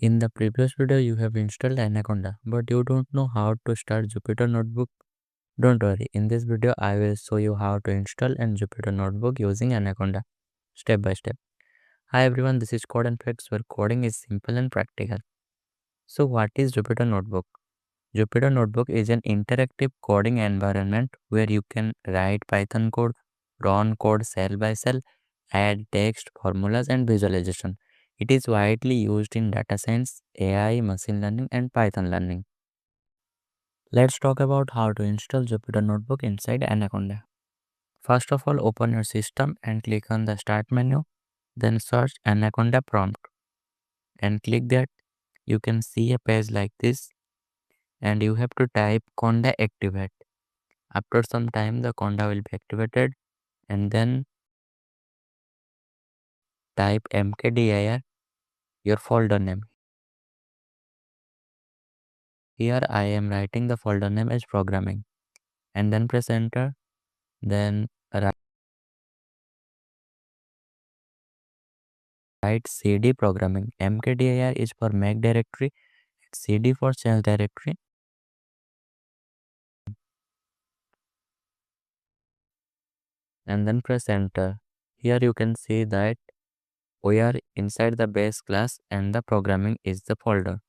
In the previous video, you have installed Anaconda, but you don't know how to start Jupyter Notebook. Don't worry, in this video, I will show you how to install and Jupyter Notebook using Anaconda, step by step. Hi everyone, this is CodeNFacts, where coding is simple and practical. So what is Jupyter Notebook? Jupyter Notebook is an interactive coding environment where you can write Python code, run code cell by cell, add text, formulas, and visualization. It is widely used in data science, AI, machine learning, and Python learning. Let's talk about how to install Jupyter Notebook inside Anaconda. First of all, open your system and click on the Start menu. Then search Anaconda Prompt and click that. You can see a page like this, and you have to type Conda activate. After some time, the Conda will be activated, and then type mkdir, your folder name. Here I am writing the folder name as programming, and then press enter. Then write cd programming. Mkdir is for make directory, cd for change directory, and then press enter. Here you can see that we are inside the base class and the programming is the folder.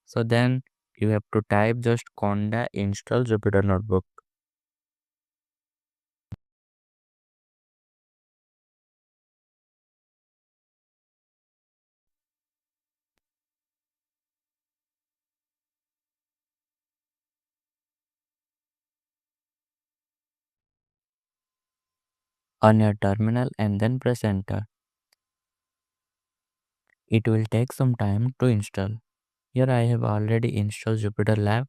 So then you have to type just conda install Jupyter Notebook. On your terminal and then press enter. It will take some time to install. Here I have already installed Jupyter Lab,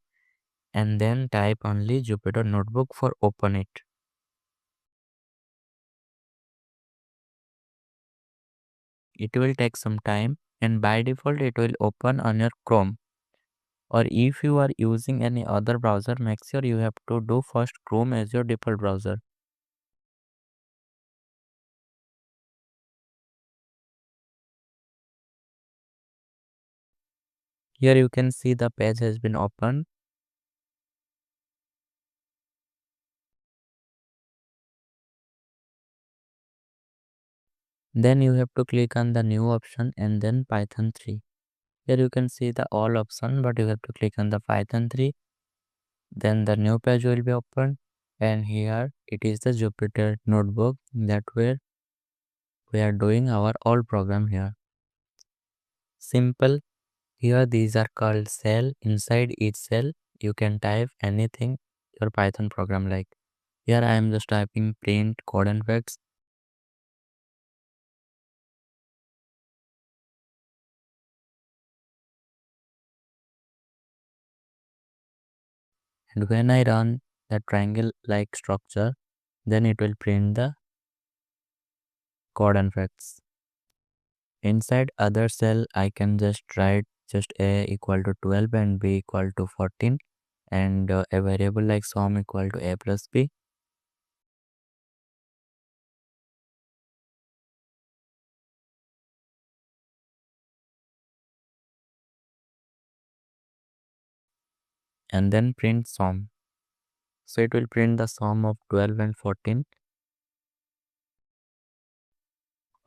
and then type only Jupyter Notebook for open it. It will take some time, and by default it will open on your Chrome. Or if you are using any other browser, make sure you have to do first Chrome as your default browser. Here you can see the page has been opened. Then you have to click on the new option and then Python 3. Here you can see the all option, but you have to click on the Python 3. Then the new page will be opened, and here it is the Jupyter Notebook that where we are doing our all program here. Simple. Here these are called cell. Inside each cell you can type anything your Python program like. Here I am just typing print CodeNFacts. And when I run the triangle like structure, then it will print the CodeNFacts. Inside other cell I can just write just a equal to 12 and b equal to 14, and a variable like sum equal to a plus b. And then print sum. So it will print the sum of 12 and 14.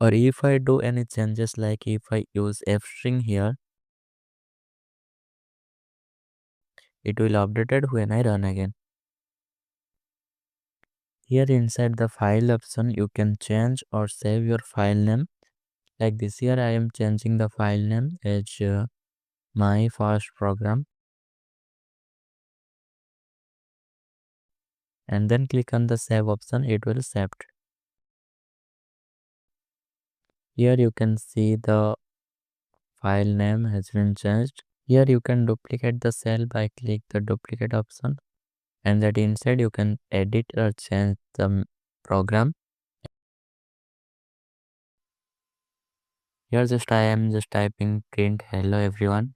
Or if I do any changes, like if I use f string here, it will update it when I run again. Here inside the file option you can change or save your file name. Like this, here I am changing the file name as my first program, and then click on the save option. It will save. Here you can see the file name has been changed. Here you can duplicate the cell by click the duplicate option, and that inside you can edit or change the program. Here just I am just typing print hello everyone,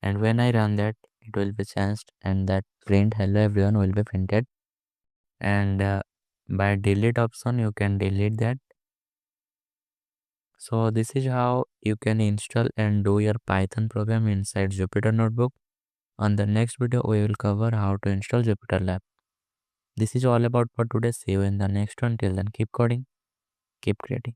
and when I run that it will be changed, and that print hello everyone will be printed. And by delete option you can delete that. So this is how you can install and do your Python program inside Jupyter Notebook. On the next video, we will cover how to install Jupyter Lab. This is all about for today. See you in the next one. Till then, keep coding, keep creating.